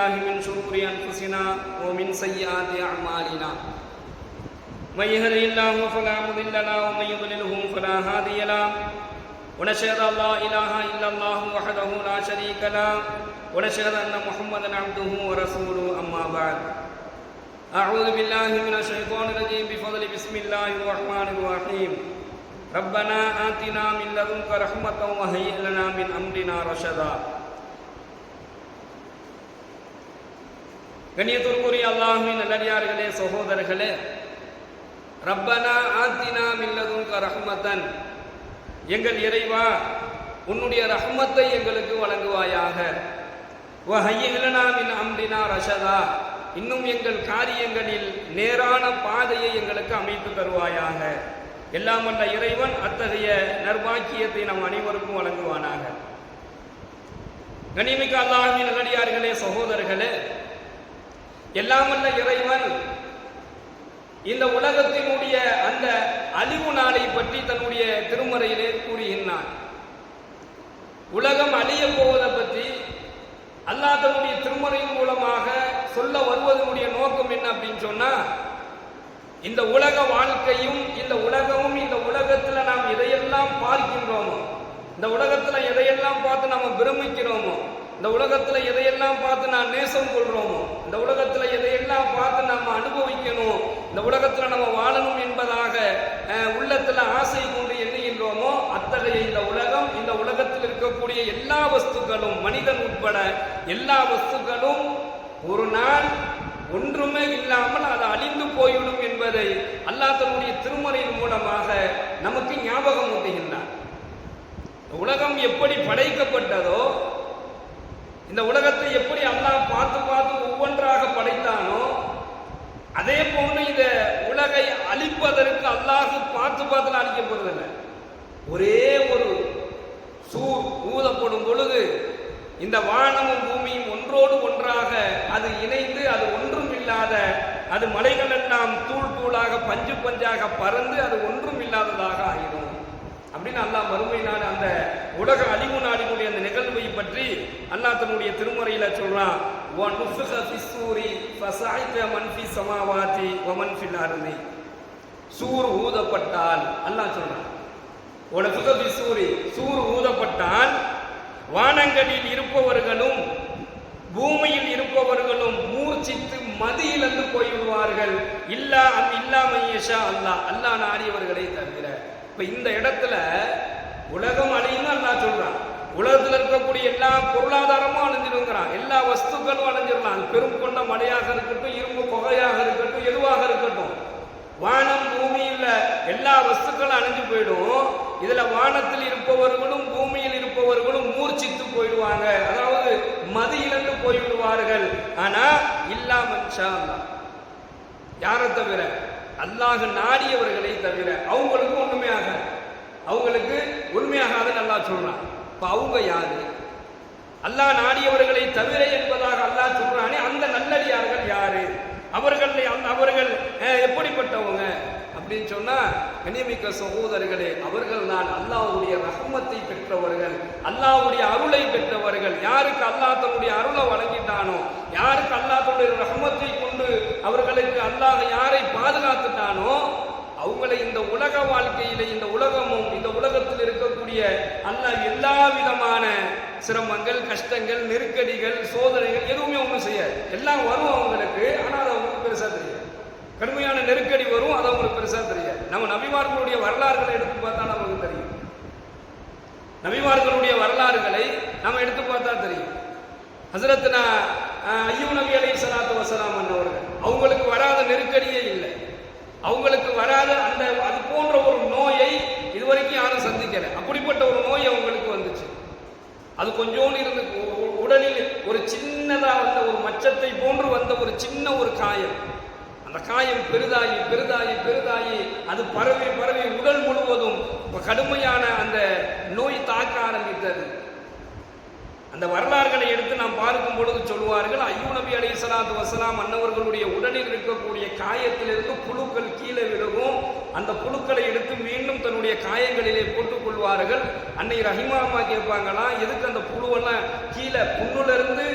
بالله من شرور أنفسنا ومن سيئات أعمالنا من يهده الله فلا مضل له ومن يضلله فلا هادي له ونشهد أن لا إله إلا الله وحده لا شريك له ونشهد أن محمدا عبده ورسوله أما بعد أعوذ بالله من الشيطان الرجيم بفضل بسم الله الرحمن الرحيم ربنا آتنا من لدنك رحمة وهيئ لنا من أمرنا رشدا. கண்ணியத்திற்குரிய அல்லாஹ்வின் நல்லடியார்களே, சகோதரர்களே, ரப்பனா ஆத்தினா மின் லதுன்க ரஹ்மத்தன், எங்கள் இறைவா உன்னுடைய ரஹ்மத்தை எங்களுக்கு வழங்குவாயாக. வஹய்யிஹ் லனா மின் அம்ரினா ரஷதா, இன்னும் எங்கள் காரியங்களில் நேரான பாதையை எங்களுக்கு அமைத்து தருவாயாக. எல்லாம் வல்ல இறைவன் அத்தகைய நற்பாக்கியத்தை நம் அனைவருக்கும் வழங்குவானாக. கண்ணியமிக்க அல்லாஹ்வின் நல்லடியார்களே, சகோதரர்களே, எல்லாம் வல்ல இறைவன் இந்த உலகத்தினுடைய அந்த அழிவு நாளை பற்றி தன்னுடைய திருமறையிலே கூறுகின்றான். உலகம் அழிய போவதை பற்றி அல்லாஹ் தன்னுடைய திருமறையின் மூலமாக சொல்ல வருவதனுடைய நோக்கம் என்ன அப்படின்னு சொன்னா, இந்த உலக வாழ்க்கையும் இந்த உலகமும், இந்த உலகத்துல நாம் எதையெல்லாம் பார்க்கின்றோமோ, இந்த உலகத்துல எதையெல்லாம் பார்த்து நாம பிரமிக்கிறோமோ, இந்த உலகத்துல எதையெல்லாம் பார்த்து நான் நேசம் கொள்றோமோ, இந்த உலகத்துல எதையெல்லாம் பார்த்து நாம அனுபவிக்கணும், இந்த உலகத்துல நம்ம வாழணும் என்பதாக உள்ளத்துல ஆசை கொண்டு எண்ணுகின்றோமோ, அத்தகைய இந்த உலகம், இந்த உலகத்தில் இருக்கக்கூடிய எல்லா வஸ்துக்களும், மனிதன் உட்பட எல்லா வஸ்துக்களும் ஒரு நாள் ஒன்றுமே இல்லாமல் அது அழிந்து போய்விடும் என்பதை அல்லாஹ் தன்னுடைய திருமறையின் மூலமாக நமக்கு ஞாபகம் ஊட்டுகின்றார். உலகம் எப்படி படைக்கப்பட்டதோ, இந்த உலகத்தை எப்படி அல்லாஹ் பார்த்து பார்த்து ஒவ்வொன்றாக படைத்தானோ, அதே போன்று இந்த உலகை அழிப்பதற்கு அல்லாஹ் பார்த்து பார்த்து அழிக்கப்படுவதில்லை. ஒரே ஒரு சூர் ஊதப்படும் பொழுது இந்த வானமும் பூமியும் ஒன்றோடு ஒன்றாக அது இணைந்து, அது ஒன்றும் இல்லாத, அது மலைகள் எல்லாம் தூள் தூளாக பஞ்சு பஞ்சாக பறந்து அது ஒன்றும் இல்லாததாக ஆகிடும் அப்படின்னு அல்லாஹ் மறுமை நாடு, அந்த உலக அழிவு நாடினுடைய அந்த நிகழ்வை பற்றி அல்லாஹ் தன்னுடைய திருமுறையில சொல்றான். சூர் ஊதப்பட்டால், அல்லாஹ் சொல்றான், சூர் ஊதப்பட்டால் வானங்களில் இருப்பவர்களும் பூமியில் இருப்பவர்களும் மூர்ச்சித்து மதியிலிருந்து போய்விடுவார்கள். இல்லாமையஷா அல்லாஹ், அல்லாஹ் நாடியவர்களை தவிர. இப்ப இந்த இடத்துல உலகம் அழியும் அல்லாஹ் சொல்றான். உலகத்தில் இருக்கக்கூடிய எல்லா பொருளாதாரமும் அழிஞ்சிருங்கிறான், எல்லா வஸ்துக்களும் அழிஞ்சிடலாம். பெரும் கொண்ட மழையாக இருக்கட்டும், இரும்பு புகையாக இருக்கட்டும், எதுவாக இருக்கட்டும், வானம் பூமியில் எல்லா வஸ்துக்களும் அழிஞ்சு போயிடும். இதுல வானத்தில் இருப்பவர்களும் பூமியில் இருப்பவர்களும் மூர்ச்சித்து போயிடுவாங்க, அதாவது மதியிலிருந்து போய்விடுவார்கள். ஆனா இல்லாமன்ஷா அல்லாஹ், யாரை தவிர, அல்லாஹ் நாடியவர்களை தவிர அவங்களுக்கு ஒண்ணுமே ஆகாது, அவங்களுக்கு உண்மையாகாதுன்னு அல்லாஹ் சொல்றான். இப்ப அவங்க யாரு? அல்லாஹ் நாடியவர்களை தவிர என்பதாக அல்லாஹ் சொல்றானே, அந்த நல்லடியார்கள் யாரு? அவர்கள் எப்படிப்பட்டவங்க அப்படின்னு சொன்னா, கண்ணியமிக்க சகோதரர்களே, அவர்கள் தான் அல்லாஹ்வுடைய ரஹ்மத்தை பெற்றவர்கள், அல்லாஹ்வுடைய அருளை பெற்றவர்கள். யாருக்கு அல்லாஹ் தன்னுடைய அருளை வழங்கிட்டானோ, யாருக்கு அல்லாஹ் தன்னுடைய ரஹ்மத்தை கொண்டு அவர்களுக்கு அல்லாஹ் யாரை பாதுகாத்துட்டானோ, அவங்களை இந்த உலக வாழ்க்கையில, இந்த உலகமும், இந்த உலகத்தில் இருக்கக்கூடிய அல்லாஹ் எல்லா விதமான சிரமங்கள், கஷ்டங்கள், நெருக்கடிகள், சோதனைகள் எதுவுமே ஒன்றும் செய்யாது. எல்லாம் வரும் அவங்களுக்கு, ஆனால் அது அவங்களுக்கு பெருசா தெரியாது. கடுமையான நெருக்கடி வரும், அது அவங்களுக்கு பெருசா தெரியாது. நம்ம நபிமார்களுடைய வரலாறுகளை எடுத்து பார்த்தா நமக்கு தெரியும். நபிமார்களுடைய வரலாறுகளை நம்ம எடுத்து பார்த்தா தெரியும். ஹஸரத் அய்யூப் நபி அலைஹிஸ்ஸலாத்து வஸலாம் அவர்கள், அவங்களுக்கு வராத நெருக்கடியே இல்லை, அவங்களுக்கு வராத அந்த அது போன்ற ஒரு நோயை இதுவரைக்கும் யாரும் சந்திக்கல. அப்படிப்பட்ட ஒரு நோய் அவங்களுக்கு வந்துச்சு. அது கொஞ்சோண்டு இருந்து உடலில் ஒரு சின்னதா வந்த ஒரு மச்சத்தை போன்று வந்த ஒரு சின்ன ஒரு காயம். அந்த காயம் பெரிதாகி பெரிதாகி பெரிதாகி அது பரவி பரவி உடல் முழுவதும் கடுமையான அந்த நோய் தாக்க ஆரம்பித்தது. அந்த வரலாறுகளை எடுத்து நாம் பார்க்கும் பொழுது சொல்வார்கள், அய்யூப் நபி அலைஹிஸ்ஸலாத்து வஸலாம் அன்னவர்களுடைய உடலில் இருக்கக்கூடிய காயத்திலிருந்து புழுக்கள் கீழே விழுகும். அந்த புழுக்களை எடுத்து மீண்டும் தன்னுடைய காயங்களிலே போட்டுக் கொள்வார்கள். அன்னை ரஹிமா அம்மா கேட்பாங்களா, எதுக்கு அந்த புழுவெல்லாம் கீழே புண்ணுல இருந்து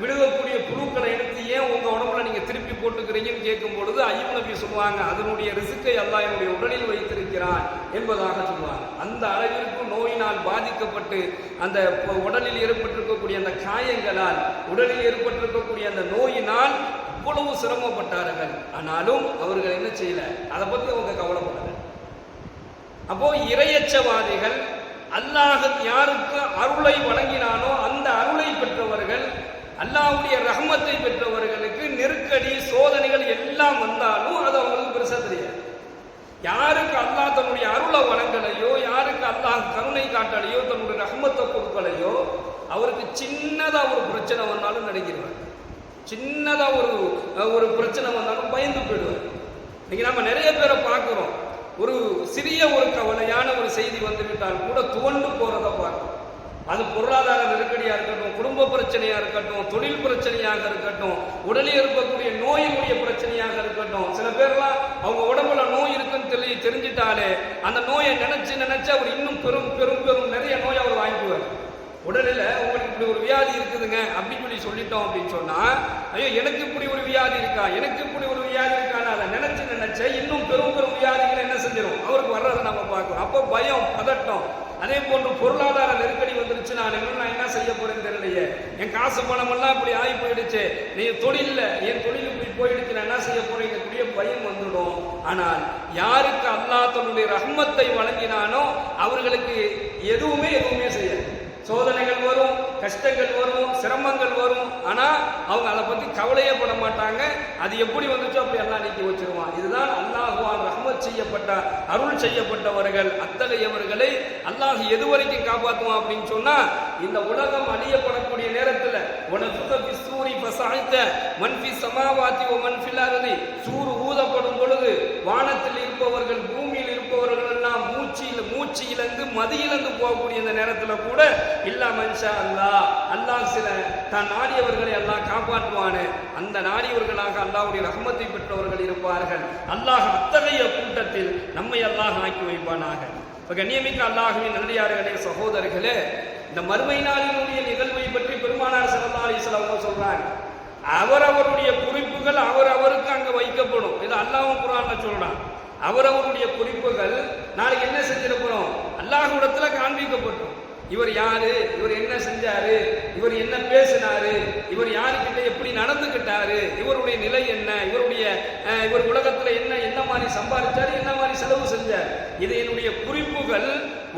விழுகக்கூடிய புழுக்களை எடுத்து ஏன் உங்க உடம்புல நீங்க திருப்பி போட்டுக்கிறீங்கன்னு கேட்கும் பொழுது ஐயூப் நபி சொல்லுவாங்க, அதனுடைய ரிசுக்கை அல்லாஹ் என்னுடைய உடலில் வைத்திருக்கிறான் என்பதாக சொல்லுவாங்க. அந்த அளவிற்கு நோயினால் பாதிக்கப்பட்டு அந்த உடலில் ஏற்பட்டிருக்கக்கூடிய அந்த காயங்களால், உடலில் ஏற்பட்டிருக்கக்கூடிய அந்த நோயினால் அவ்வளவு சிரமப்பட்டார்கள். ஆனாலும் அவர்கள் என்ன செய்யல, அதை பத்தி அவங்க கவலைப்படல. அப்போ இறையச்சவாதிகள் அல்லாஹ் யாருக்கு அருளை வழங்கினானோ அந்த அருளை பெற்றவர்கள், அல்லாஹ்வுடைய ரஹ்மத்தை பெற்றவர்களுக்கு நெருக்கடி சோதனைகள் எல்லாம் வந்தாலும் அது அவங்களுக்கு பெருசா தெரியாது. யாருக்கு அல்லாஹ் தன்னுடைய அருளை வழங்கலையோ, யாருக்கு அல்லாஹ் கருணை காட்டலையோ, தன்னுடைய ரஹ்மத்தை கொடுக்கலையோ, அவருக்கு சின்னதா ஒரு பிரச்சனை வந்தாலும் நினைக்கிறார், சின்னதா ஒரு பிரச்சனை வந்தாலும் பயந்து போயிடுவார். இன்னைக்கு நம்ம நிறைய பேரை பார்க்கிறோம், ஒரு சிறிய ஒரு கவலையான ஒரு செய்தி வந்துவிட்டால் கூட துவண்டு போறதை பார்க்கிறோம். அது பொருளாதார நெருக்கடியா இருக்கட்டும், குடும்ப பிரச்சனையா இருக்கட்டும், தொழில் பிரச்சனையாக இருக்கட்டும், உடலில் இருக்கக்கூடிய நோயினுடைய பிரச்சனையாக இருக்கட்டும். சில பேர்லாம் அவங்க உடம்புல நோய் இருக்குன்னு தெரிஞ்சிட்டாலே அந்த நோயை நினைச்சு அவர் இன்னும் பெரும் நிறைய நோய் அவர் வாங்கிக்குவார். உடலில் உங்களுக்கு இப்படி ஒரு வியாதி இருக்குதுங்க அப்படின்னு சொல்லிட்டோம் அப்படின்னு சொன்னா, ஐயோ எனக்கு இப்படி ஒரு வியாதி இருக்கா, எனக்கு இப்படி ஒரு வியாதி இருக்கான்னு அதை நினைச்சு இன்னும் பெரும் வியாதிகளை என்ன செஞ்சிடும் அவருக்கு வர்றதை நம்ம பார்க்கிறோம். அப்போ பயம், பதட்டம். அதே போன்று பொருளாதார நெருக்கடி வந்துருச்சு, நான் என்ன செய்ய போறேன்னு தெரியலையே, என் காசு பணம் எல்லாம் இப்படி ஆகி போயிடுச்சு, என் தொழில் இப்படி போயிடுச்சு, நான் என்ன செய்ய போறேன் கூடிய பயம் வந்துடும். ஆனால் யாருக்கு அல்லாஹ் தன்னுடைய ரஹ்மத்தை வழங்கினானோ அவர்களுக்கு எதுவுமே செய்யாது. சோதனைகள் வரும், கஷ்டங்கள் வரும், சிரமங்கள் வரும், ஆனா அவங்க அதை பத்தி கவலையே பட மாட்டாங்க. அது எப்படி வந்துச்சோ அப்படி எல்லாம் நீக்கி வச்சிருவான். இதுதான் அல்லாஹ்வால் ரஹ்மத் செய்யப்பட்ட அருள் செய்யப்பட்டவர்கள். அத்தகையவர்களை அல்லாஹ் எது வரைக்கும் காப்பாற்றுவான் அப்படின்னு சொன்னா, இந்த உலகம் அழியப்படக்கூடிய நேரத்தில் சூறு ஊதப்படும் பொழுது வானத்தில் இருப்பவர்கள் பூமியில் இருப்பவர்கள் எல்லாம் மூச்சு இழந்து மதி இழந்து போகக்கூடிய இந்த நேரத்தில் கூட இல்லா மன்ஷா அல்லாஹ் சில தான் நாடியவர்களை அல்லாஹ் காப்பாற்றுவானே, அந்த நாடியவர்களாக அல்லாஹ்வுடைய ரஹ்மத்தை பெற்றவர்கள் இருப்பார்கள். அல்லாஹ் அத்தகைய கூட்டத்தில் நம்மை அல்லாஹ் ஆக்கி வைப்பானாக. இப்ப கண்ணியமிக்க அல்லாஹ்வின் நல்லடியார்களே, சகோதரர்களே, இந்த மறுமை நாளினுடைய நிகழ்வை பற்றி பெருமானார் ஸல்லல்லாஹு அலைஹி வஸல்லம் சொல்றாங்க. அவரவருடைய குறிப்புகள் அவருக்கு அங்க வைக்கப்படும். இது அல்லாஹ் குர்ஆன்ல சொல்றான். அவரவருடைய குறிப்புகள் நாளைக்கு என்ன செஞ்சிருக்கிறோம் அல்லாஹ்விடத்துல காண்பிக்கப்பட்டோம். இவர் யாரு, இவர் என்ன செஞ்சாரு, இவர் என்ன பேசினாரு, இவர் யாருக்கிட்ட எப்படி நடந்துகிட்டாரு, இவருடைய நிலை என்ன, இவர் உலகத்துல என்ன மாதிரி சம்பாதிச்சாரு, என்ன மாதிரி செலவு செஞ்சார், இது என்னுடைய குறிப்புகள்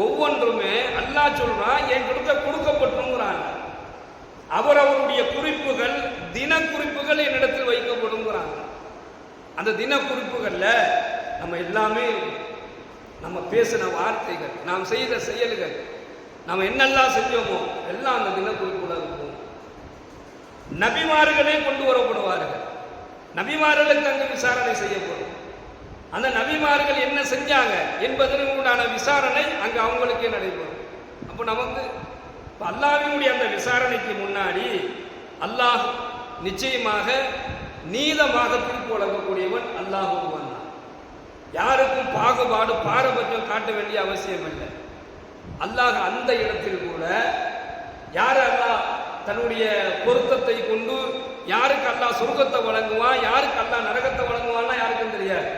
ஒவ்வொன்றுமே அல்லாஹ் சொல்றான் என்கிட்ட கொடுக்கப்பட்டுங்கிறாங்க. அவரவருடைய குறிப்புகள் தின குறிப்புகள் என்னிடத்தில் வைக்கப்படுங்கிறாங்க. அந்த தின குறிப்புகள்ல நம்ம எல்லாமே, நம்ம பேசின வார்த்தைகள், நாம் செய்த செயல்கள், நம்ம என்னெல்லாம் செஞ்சோமோ எல்லாம் அந்த தினக்குறிப்புல இருக்கும். நபிமார்களே கொண்டு வரப்படுவார்கள், நபிமார்களுக்கு அங்கு விசாரணை செய்யப்படும். அந்த நபிமார்கள் என்ன செஞ்சாங்க என்பதற்கு உண்டான விசாரணை அங்கு அவங்களுக்கே நடைபெறும். அப்போ நமக்கு அல்லாஹ்வினுடைய அந்த விசாரணைக்கு முன்னாடி அல்லாஹ் நிச்சயமாக நீதமாக தீர்ப்பு வழங்கக்கூடியவன் அல்லாஹ் ஒருவன் தான். யாருக்கும் பாகுபாடு பாரபட்சம் காட்ட வேண்டிய அவசியம் இல்லை. அல்லாஹ் அந்த இடத்தில் கூட யார் அல்லாஹ் தன்னுடைய பொருத்தத்தை கொண்டு யாருக்கு அல்லாஹ் சொர்க்கத்தை வழங்குவான், யாருக்கு அல்லாஹ் நரகத்தை வழங்குவான்னா யாருக்கும் தெரியாது.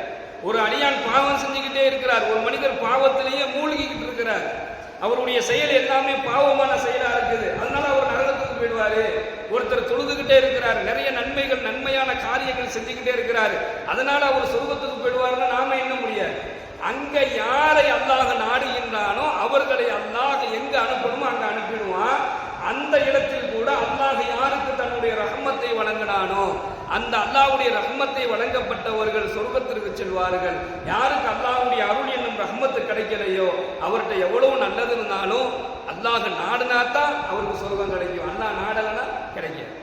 ஒரு அடியான் பாவம் செஞ்சுக்கிட்டே இருக்கிறார், ஒரு மனிதர் பாவத்திலேயே மூழ்கிக்கிட்டு இருக்கிறார், அவருடைய செயல் எல்லாமே பாவமான செயலா இருக்குது, அதனால அவர் நரகத்துக்கு போயிடுவாரு. ஒருத்தர் தொழுதுகிட்டே இருக்கிறார், நிறைய நன்மையான காரியங்கள் செஞ்சுக்கிட்டே இருக்கிறாரு, அதனால அவர் சொர்க்கத்துக்கு போயிடுவாருன்னா நாம என்ன முடியாது. அங்க யாரை அல்லாஹ் நாடுகின்றானோ அவர்களை அல்லாஹ் எங்க அனுப்பணுமோ அங்க அனுப்பிடுவான். அந்த இடத்தில் கூட அல்லாஹ் யாருக்கு தன்னுடைய ரஹ்மத்தை வழங்கினானோ அந்த அல்லாஹ்வுடைய ரஹ்மத்தை வழங்கப்பட்டவர்கள் சொர்க்கத்திற்கு செல்வார்கள். யாருக்கு அல்லாஹ்வுடைய அருள் என்னும் ரஹ்மத்து கிடைக்கலையோ அவர்கிட்ட எவ்வளவு நல்லது இருந்தாலும் அல்லாஹ் நாடுனாத்தான் அவருக்கு சொர்க்கம் கிடைக்கும், அல்லாஹ் நாடலைன்னா கிடைக்காது.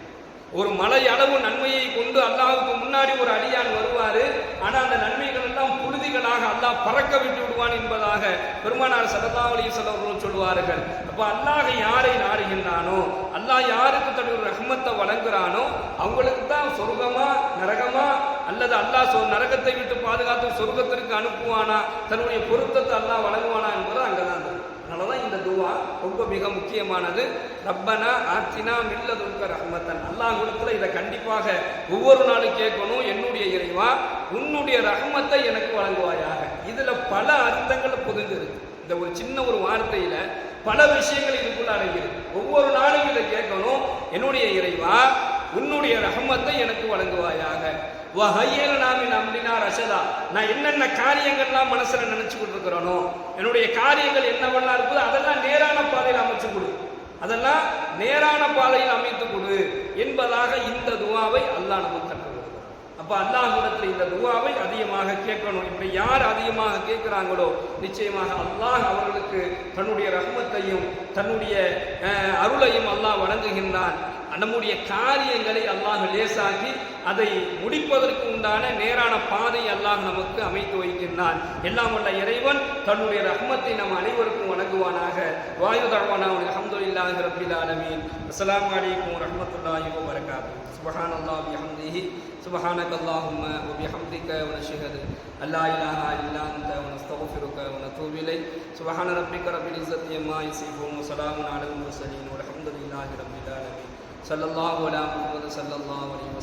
ஒரு மலை அளவு நன்மையை கொண்டு அல்லாஹ்வுக்கு முன்னாடி ஒரு அடியான் வருவாரு, ஆனா அந்த நன்மைகள் எல்லாம் புழுதிகளாக அல்லாஹ் பறக்க விட்டு விடுவான் என்பதாக பெருமானார் ஸல்லல்லாஹு அலைஹி வஸல்லம் அவர்கள் சொல்வார்கள். அப்ப அல்லாஹ் யாரை நாடுகின்றானோ, அல்லாஹ் யாருக்கு தன்னுடைய ரஹ்மத்தை வழங்குறானோ அவங்களுக்கு தான் சொர்க்கமா நரகமா, அல்லது அல்லாஹ் நரகத்தை விட்டு பாதுகாத்து சொர்க்கத்திற்கு அனுப்புவானா, தன்னுடைய பொருத்தத்தை அல்லாஹ் வழங்குவானா என்பது அங்கதான். அதனால தான் இந்த துவா ரொம்ப மிக முக்கியமானது. ரப்பனா ஆத்தினா மில்லதுன்க ரஹ்மத்தன், அல்லாஹ் இடத்துல இதை கண்டிப்பாக ஒவ்வொரு நாளும் கேட்கணும். என்னுடைய இறைவா உன்னுடைய ரஹ்மத்தை எனக்கு வழங்குவாயாக. இதுல பல அர்த்தங்கள் புரிஞ்சிருக்கு. இந்த ஒரு சின்ன ஒரு வார்த்தையில பல விஷயங்கள் இதுக்குள்ள அடங்கியிருக்கு. ஒவ்வொரு நாளும் இதை கேட்கணும். என்னுடைய இறைவா உன்னுடைய ரஹ்மத்தை எனக்கு வழங்குவாயாக. ரஷதா, நான் என்னென்ன காரியங்கள்லாம் மனசுல நினைச்சுக்கிட்டு இருக்கிறானோ, என்னுடைய காரியங்கள் என்னவெல்லாம் இருக்குதோ அதெல்லாம் நேரான பாதையில் அமைச்சு கொடு, அதெல்லாம் நேரான பாதையில் அமைத்து கொடு என்பதாக இந்த துவாவை அல்லாஹ் நமக்கு கற்றுக் கொடுக்கிறார். அப்ப அல்லாஹ்விடத்தில் இந்த துவாவை அதிகமாக கேட்கணும். இப்படி யார் அதிகமாக கேட்கிறாங்களோ நிச்சயமாக அல்லாஹ் அவர்களுக்கு தன்னுடைய ரஹ்மத்தையும் தன்னுடைய அருளையும் அல்லாஹ் வழங்குகின்றான். நம்முடைய காரியங்களை அல்லாஹ் லேசாக்கி அதை முடிப்பதற்கு உண்டான நேரான பாதை அல்லாஹ் நமக்கு அமைத்து வைக்கின்றான். எல்லாம் வல்ல இறைவன் தன்னுடைய ரஹ்மத்தை நம் அனைவருக்கும் வழங்குவானாக. வாயு தர்வானா அல்ஹம்துலில்லாஹி ரப்பில் ஆலமீன். அஸ்ஸலாமு அலைக்கும் வரஹ்மத்துல்லாஹி வ பரகாத்துஹு. சுப்ஹானல்லாஹி வ பிஹம்திஹி சுப்ஹானக்கல்லாஹும்ம வ பிஹம்திக வ நஷ்ஹது அல்லா இலாஹா இல்லா அன்த வ நஸ்தக்ஃபிருக வ நதூபு இலைக். சுப்ஹான ரப்பிக ரப்பில் இஸ்ஸத்தி அம்மா யசிஃபூன் வ ஸலாமுன் அலல் முர்ஸலீன் வல்ஹம்துலில்லாஹி ரப்பில் ஆலமீன். ஸல்லல்லாஹு அலா முஹம்மது ஸல்லல்லாஹு அலைஹி வஸல்லம்.